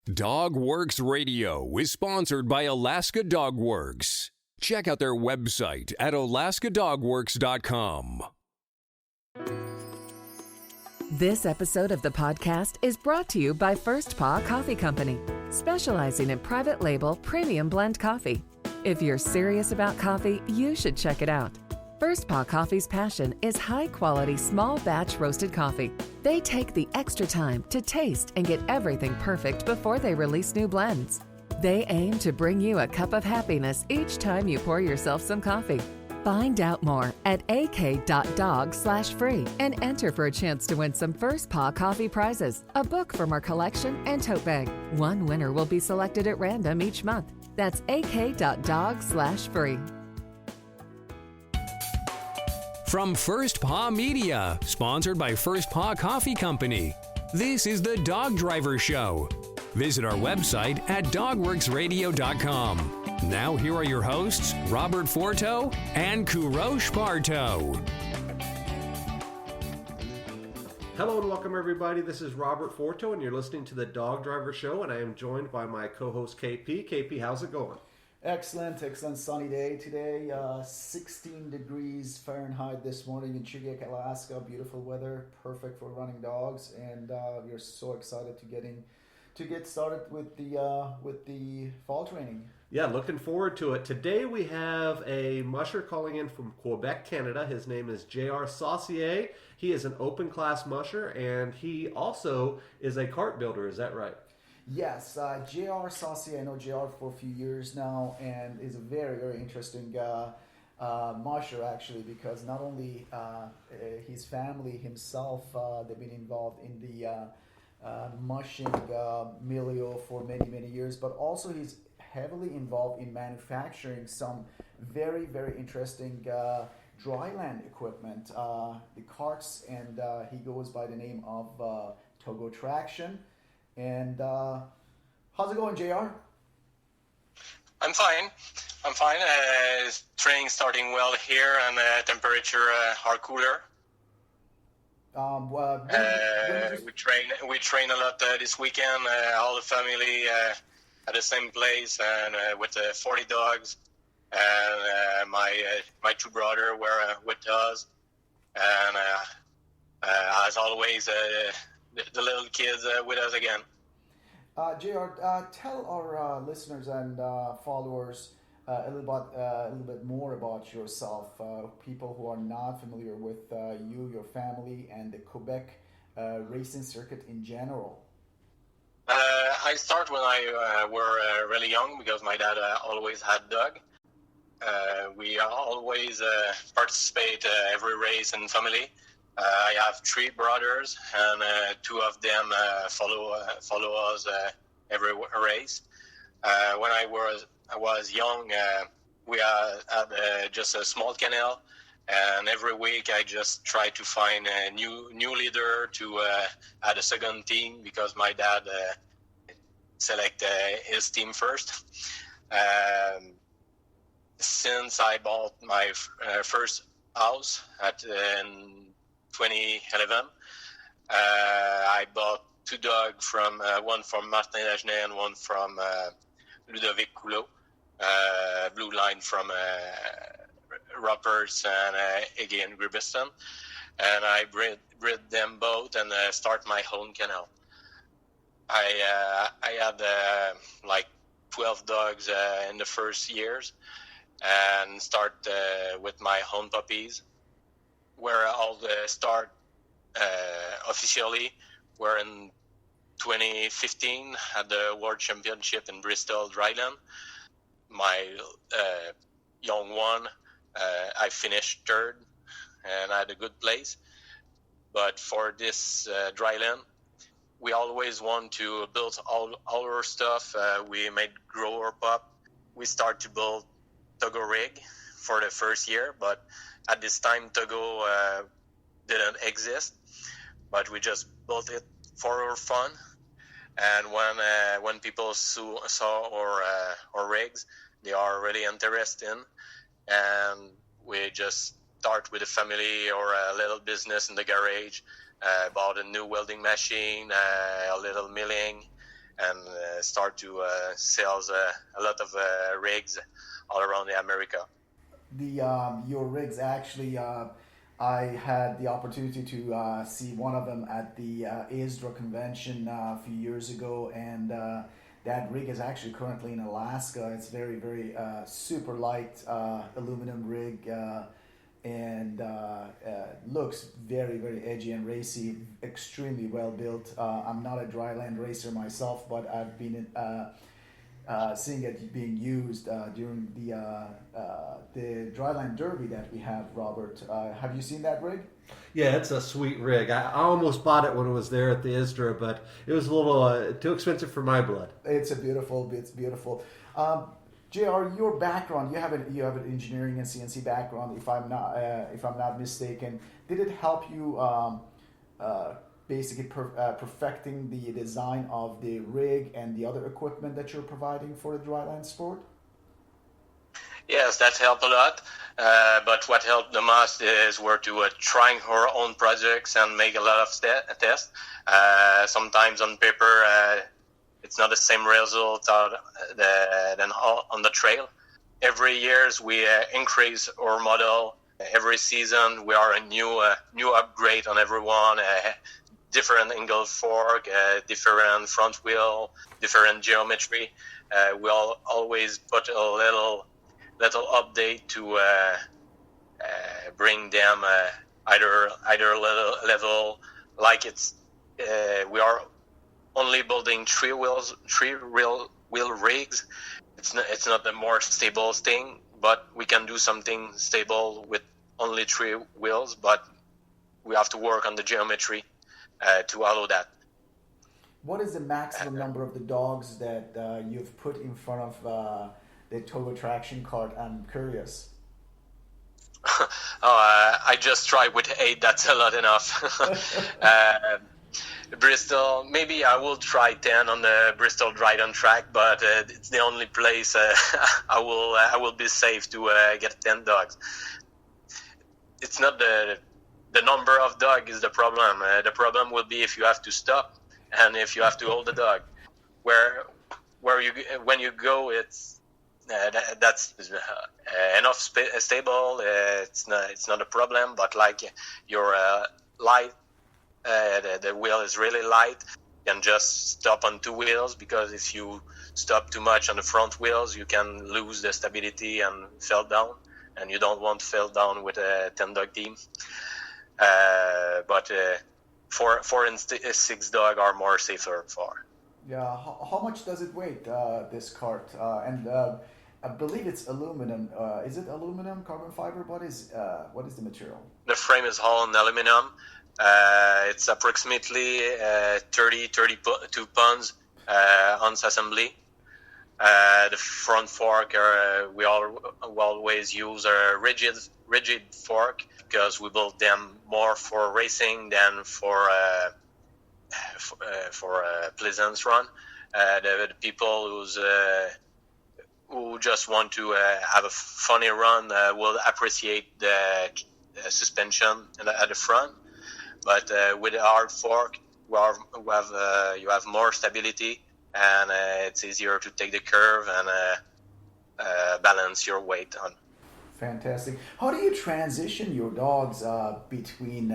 Dogworks Radio is sponsored by Alaska Dogworks. Check out their website at alaskadogworks.com. This episode of the podcast is brought to you by First Paw Coffee Company, specializing in private label premium blend coffee. If you're serious about coffee, you should check it out. First Paw Coffee's passion is high-quality, small-batch roasted coffee. They take the extra time to taste and get everything perfect before they release new blends. They aim to bring you a cup of happiness each time you pour yourself some coffee. Find out more at ak.dog/free and enter for a chance to win some First Paw Coffee prizes, a book from our collection, and tote bag. One winner will be selected at random each month. That's ak.dog/free. From First Paw Media, sponsored by First Paw Coffee Company, this is the Dog Driver Show. Visit our website at dogworksradio.com. Now here are your hosts, Robert Forto and Parto. Hello and welcome everybody. This is Robert Forto and you're listening to the Dog Driver Show, and I am joined by my co-host KP. KP, how's it going? Excellent sunny day today. 16 degrees Fahrenheit this morning in Chugach, Alaska. Beautiful weather, perfect for running dogs, and we're so excited to get started with the fall training. Yeah, looking forward to it. Today we have a musher calling in from Quebec, Canada. His name is J.R. Saucier. He is an open class musher, and he also is a cart builder. Is that right? Yes, J.R. Saucier, I know J.R. for a few years now, and is a very, very interesting musher, actually, because not only his family himself, they've been involved in the mushing milieu for many, many years, but also he's heavily involved in manufacturing some very, very interesting dryland equipment, the carts, and he goes by the name of Togo Traction. And how's it going, JR? I'm fine. Training starting well here, and temperature are cooler. We train a lot this weekend. All the family at the same place, and with 40 dogs. And my two brothers were with us, and as always, the little kids with us again. JR, tell our listeners and followers a little bit more about yourself. People who are not familiar with you, your family, and the Quebec racing circuit in general. I start when I were really young because my dad always had dog. We always participate every race in family. I have three brothers, and two of them follow us every race. When I was young, we had just a small canal, and every week I just try to find a new leader to add a second team, because my dad select his team first. Since I bought my first house in 2011, I bought two dogs, one from Martin Lagenet and one from Ludovic Coulot, blue line from Ruppers and again Gribiston, and I bred them both and start my own kennel. I had like 12 dogs in the first years, and start with my own puppies, where all the start officially were in 2015 at the World Championship in Bristol Dryland. My young one, I finished third and I had a good place. But for this Dryland, we always want to build all our stuff. We made grower pup. We start to build Togo rig for the first year, but at this time Togo didn't exist, but we just built it for our fun. And when people saw our rigs, they are really interested, and we just start with a family or a little business in the garage, bought a new welding machine, a little milling, and start to sell a lot of rigs all around America. Your rigs actually, I had the opportunity to see one of them at the ISDRA convention a few years ago, and that rig is actually currently in Alaska. It's very, very super light aluminum rig, and looks very, very edgy and racy, extremely well built. I'm not a dryland racer myself, but I've been seeing it being used during the dryland derby that we have, Robert. Have you seen that rig? Yeah, it's a sweet rig. I almost bought it when it was there at the ISDRA, but it was a little too expensive for my blood. It's beautiful. JR, your background, you have an engineering and CNC background, if I'm not mistaken. Did it help you basically perfecting the design of the rig and the other equipment that you're providing for the dryland sport? Yes, that helped a lot. But what helped the most is we're to trying our own projects and make a lot of tests. Sometimes on paper, it's not the same result than on the trail. Every year we increase our model. Every season we are a new upgrade on everyone. Different angle fork, different front wheel, different geometry. We always put a little update to bring them either level. Like it's we are only building three wheel rigs. It's not the more stable thing, but we can do something stable with only 3 wheels. But we have to work on the geometry to allow that. What is the maximum number of the dogs that you've put in front of the Togo traction cart? I'm curious. I just tried with 8. That's a lot enough. Bristol, maybe I will try 10 on the Bristol Dryden track, but it's the only place I will be safe to get 10 dogs. It's not the number of dogs is the problem. The problem will be if you have to stop and if you have to hold the dog. When you go, it's that's enough stable. It's not a problem. But like your light, the wheel is really light. You can just stop on 2 wheels, because if you stop too much on the front wheels, you can lose the stability and fall down. And you don't want to fall down with a 10-dog team. But 4 and 6 dog are more safer for. Yeah, how much does it weigh, this cart? And I believe it's aluminum. Is it aluminum, carbon fiber? What is the material? The frame is all in aluminum. It's approximately 32 pounds on assembly. The front fork, we always use a rigid fork, because we build them more for racing than for Pleasance run. The people who just want to have a funny run will appreciate the suspension at the front. But with a hard fork, you have more stability, and it's easier to take the curve and balance your weight on. Fantastic. How do you transition your dogs between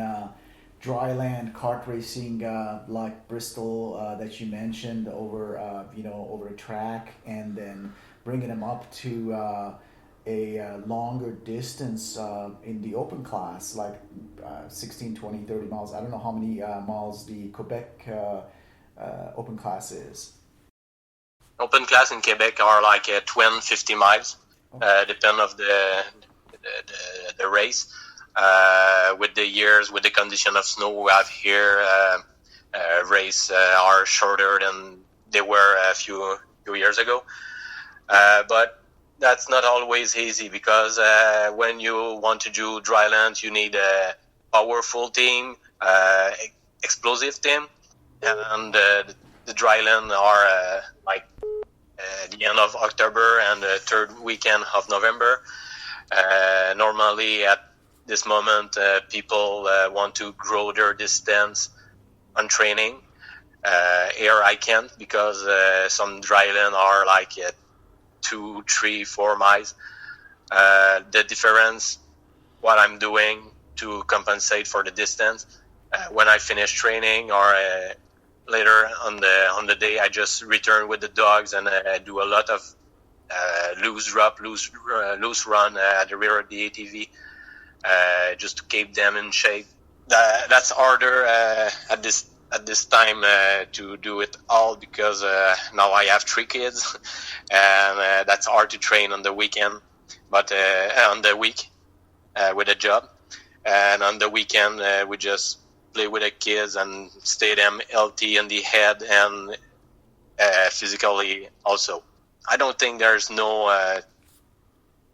dryland kart racing, like Bristol that you mentioned, over a track, and then bringing them up to a longer distance in the open class, like 16, 20, 30 miles? I don't know how many miles the Quebec open class is. Open class in Quebec are like 20, 50 miles, depend of the race. With the years, with the condition of snow we have here, race are shorter than they were a few years ago. But that's not always easy, because when you want to do dryland, you need a powerful team, explosive team, and the dryland are like the end of October and the 3rd weekend of November. Normally at this moment, people want to grow their distance on training. Here I can't because some dry land are like 2, 3, 4 miles. The difference, what I'm doing to compensate for the distance, when I finish training or later on the day, I just return with the dogs and do a lot of loose drop, loose run at the rear of the ATV, just to keep them in shape. That's harder at this time to do it all because now I have 3 kids, and that's hard to train on the weekend, but on the week with a job, and on the weekend we just play with the kids and stay them healthy in the head and physically also. I don't think there's no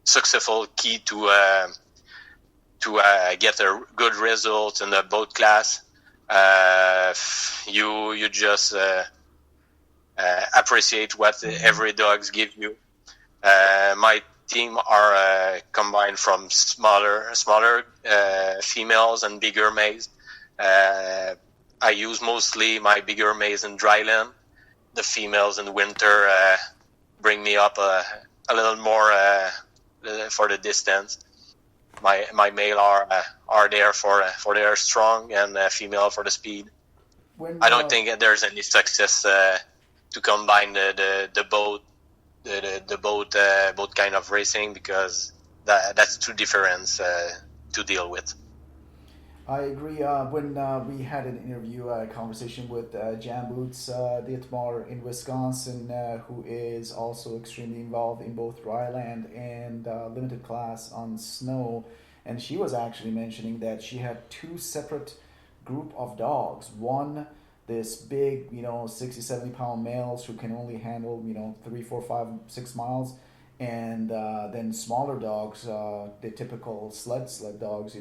successful key to get a good result in the boat class. You just appreciate what every dogs give you. My team are combined from smaller females and bigger males. I use mostly my bigger males in dry land. The females in winter bring me up a little more for the distance. My male are there for their strong, and female for the speed. I don't think there's any success to combine the boat kind of racing because that's too different to deal with. I agree. When we had an interview, a conversation with Jan Boots Dietmar in Wisconsin, who is also extremely involved in both dry land and limited class on snow, and she was actually mentioning that she had 2 separate group of dogs. One, this big, 60, 70 pound males who can only handle, 3, 4, 5, 6 miles, and then smaller dogs, the typical sled dogs,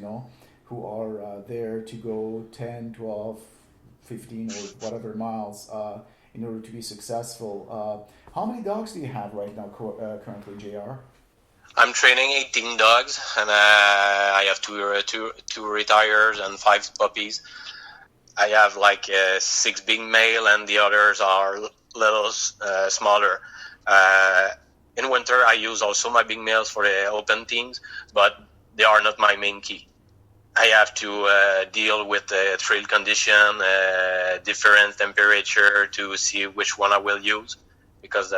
who are there to go 10, 12, 15 or whatever miles in order to be successful. How many dogs do you have right now currently, JR? I'm training 18 dogs, and I have two retires and 5 puppies. I have like 6 big male, and the others are little smaller. In winter, I use also my big males for the open teams, but they are not my main key. I have to deal with the trail condition, different temperature to see which one I will use, because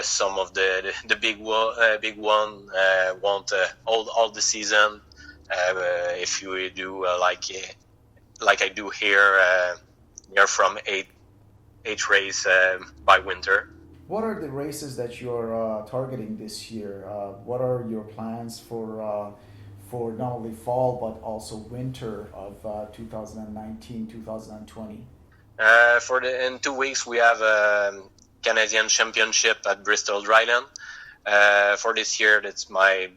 some of the big one won't hold all the season. If you do like I do here, you're from 8 race by winter. What are the races that you're targeting this year? What are your plans for not only fall but also winter of 2019-2020? In 2 weeks we have a Canadian Championship at Bristol Dryland. For this year, that's my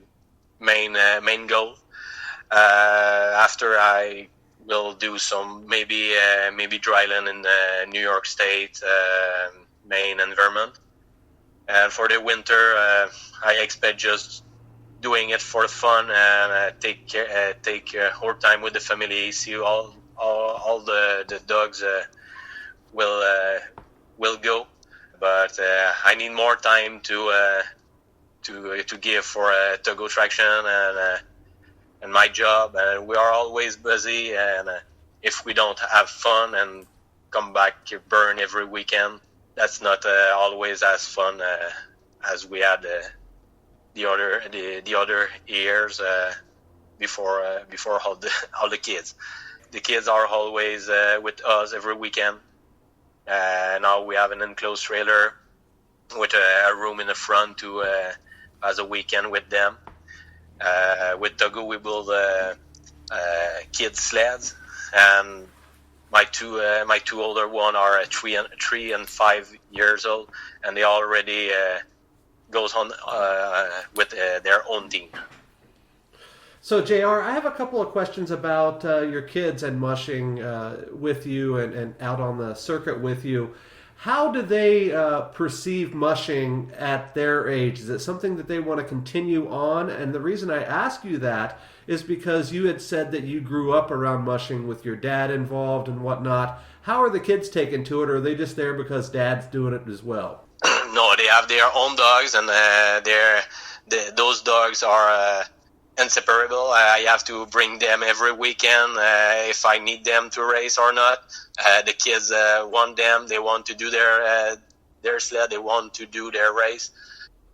main goal. After I will do some maybe dryland in New York State, Maine, and Vermont. And for the winter, I expect just doing it for fun and take more time with the family. See all the dogs will go, but I need more time to give for Togo traction and my job. And we are always busy, and if we don't have fun and come back burn every weekend, that's not always as fun as we had the other years before all the kids. The kids are always with us every weekend. Now we have an enclosed trailer with a room in the front to as a weekend with them. With Togo, we build kids sleds, and my two older one are 3 and 5 years old, and they already goes on with their own team. So, JR, I have a couple of questions about your kids and mushing with you and out on the circuit with you. How do they perceive mushing at their age? Is it something that they want to continue on? And the reason I ask you that is because you had said that you grew up around mushing with your dad involved and whatnot. How are the kids taking to it, or are they just there because dad's doing it as well? No, they have their own dogs, and those dogs are inseparable. I have to bring them every weekend if I need them to race or not. The kids want them. They want to do their sled. They want to do their race.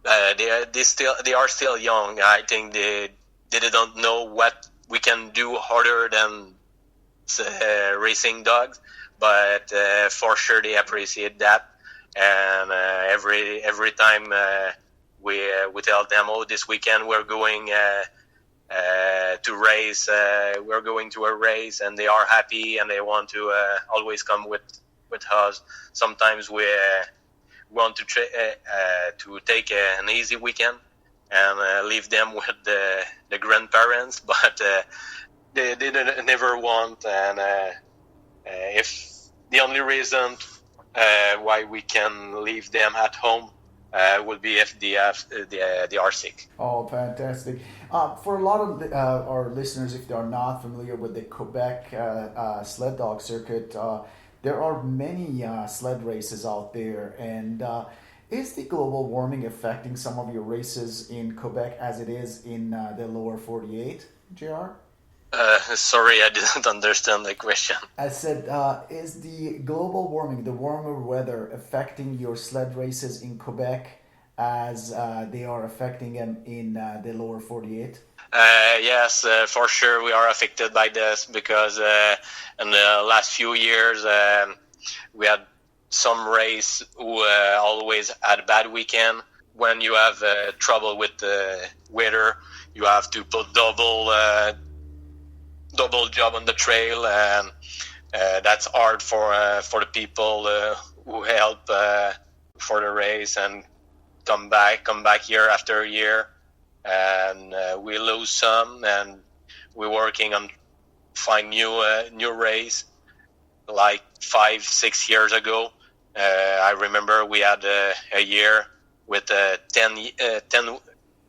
They are still young. I think they don't know what we can do harder than racing dogs, but for sure they appreciate that. And every time we tell them, oh, this weekend we're going to race, we're going to a race, and they are happy and they want to always come with us. Sometimes we want to take an easy weekend and leave them with the grandparents, but they never want. And if the only reason why we can leave them at home would be if they are sick. Oh, fantastic. For a lot of our listeners, if they are not familiar with the Quebec sled dog circuit, there are many sled races out there. And is the global warming affecting some of your races in Quebec as it is in the lower 48, JR? Sorry, I didn't understand the question. I said, is the global warming, the warmer weather, affecting your sled races in Quebec as they are affecting them in the lower 48? Yes, for sure we are affected by this because in the last few years we had some race who always had a bad weekend. When you have trouble with the weather, you have to put double job on the trail, and that's hard for the people who help for the race and come back year after year, and we lose some, and we're working on find new race. Like 5-6 years ago, I remember we had a year with a 10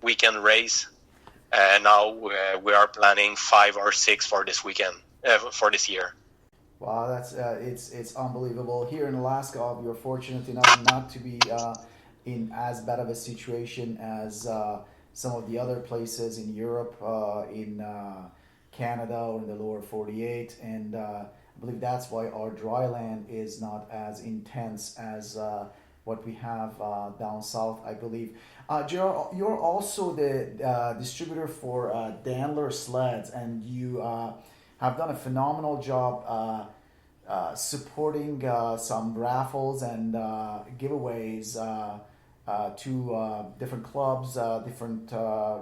weekend race. Now we are planning 5 or 6 for this weekend, for this year. Wow, that's it's unbelievable. Here in Alaska, we are fortunate enough not to be in as bad of a situation as some of the other places in Europe, in Canada, or in the lower 48, and I believe that's why our dry land is not as intense as what we have down south, I believe. Gerard, you're also the distributor for Dandler Sleds, and you have done a phenomenal job supporting some raffles and giveaways to different clubs, different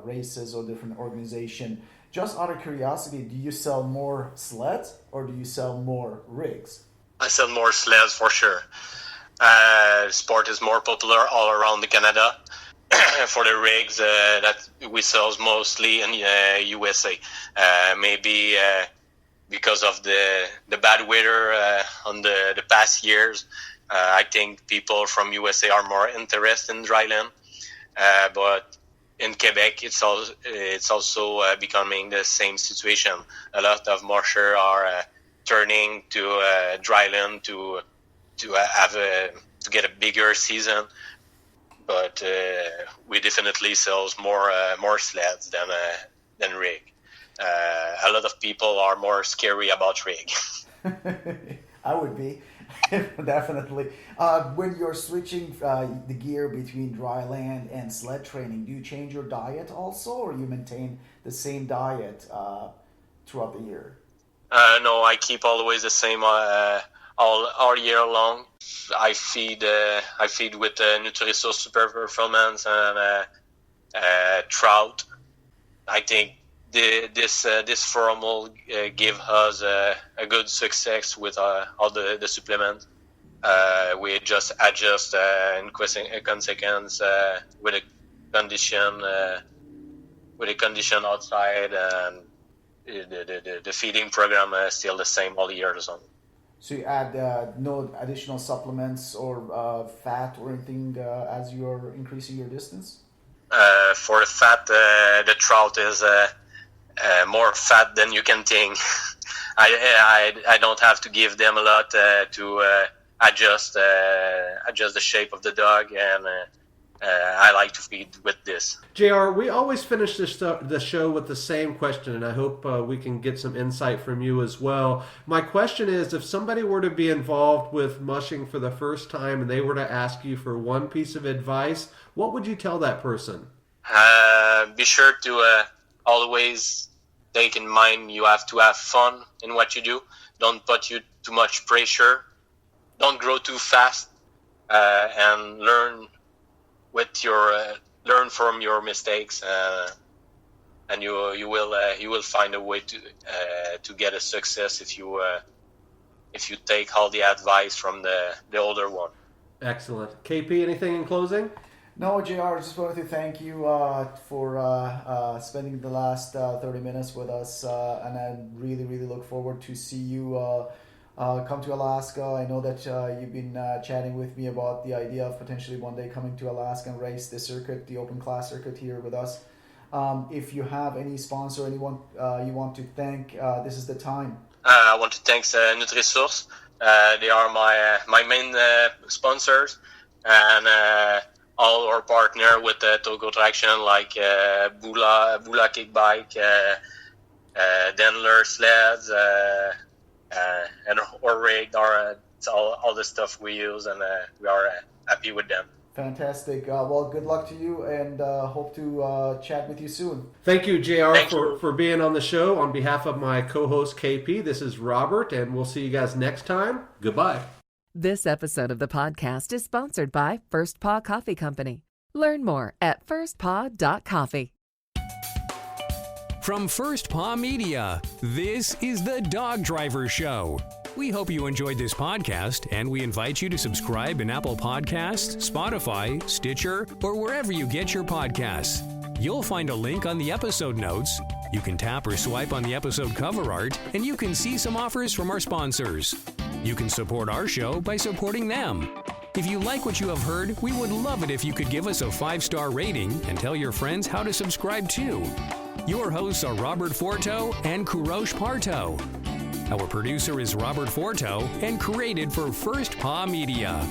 races, or different organization. Just out of curiosity, do you sell more sleds or do you sell more rigs? I sell more sleds for sure. Sport is more popular all around Canada. For the rigs that we sell mostly in USA, maybe because of the bad weather on the past years, I think people from USA are more interested in dryland. But in Quebec, it's also becoming the same situation. A lot of musher are turning to dryland to get a bigger season. But we definitely sells more sleds than rig. A lot of people are more scary about rig. I would be, definitely. When you're switching the gear between dry land and sled training, do you change your diet also, or you maintain the same diet throughout the year? No, I keep always the same all year long. I feed with Nutriso Super Performance and trout. I think this forum will give us a good success with all the supplements. We just adjust in consequence with a condition outside, and the feeding program is still the same all year long. So you add no additional supplements or fat or anything as you're increasing your distance? For the fat, the trout is more fat than you can think. I don't have to give them a lot to adjust the shape of the dog, and I like to feed with this. JR, we always finish the show with the same question, and I hope we can get some insight from you as well. My question is, if somebody were to be involved with mushing for the first time and they were to ask you for one piece of advice, what would you tell that person? Be sure to always take in mind you have to have fun in what you do. Don't put you too much pressure. Don't grow too fast, and learn from your mistakes, and you will find a way to get a success if you take all the advice from the older one. Excellent. KP, anything in closing? No, JR, I just wanted to thank you for spending the last 30 minutes with us, and I really, really look forward to see you come to Alaska. I know that you've been chatting with me about the idea of potentially one day coming to Alaska and race the circuit, the open class circuit here with us. If you have any sponsor, anyone you want to thank, this is the time. I want to thank NutriSource. They are my main sponsors, and all our partner with Togo Traction, like Bula Kickbike, Denler Sleds, and our rig, it's all the stuff we use, and we are happy with them. Fantastic. Well, good luck to you, and hope to chat with you soon. Thank you, JR, for being on the show. On behalf of my co-host, KP, this is Robert, and we'll see you guys next time. Goodbye. This episode of the podcast is sponsored by First Paw Coffee Company. Learn more at firstpaw.coffee. From First Paw Media, this is the Dog Driver Show. We hope you enjoyed this podcast, and we invite you to subscribe in Apple Podcasts, Spotify, Stitcher, or wherever you get your podcasts. You'll find a link on the episode notes. You can tap or swipe on the episode cover art, and you can see some offers from our sponsors. You can support our show by supporting them. If you like what you have heard, we would love it if you could give us a 5-star rating and tell your friends how to subscribe too. Your hosts are Robert Forto and Parto. Our producer is Robert Forto and created for First Paw Media.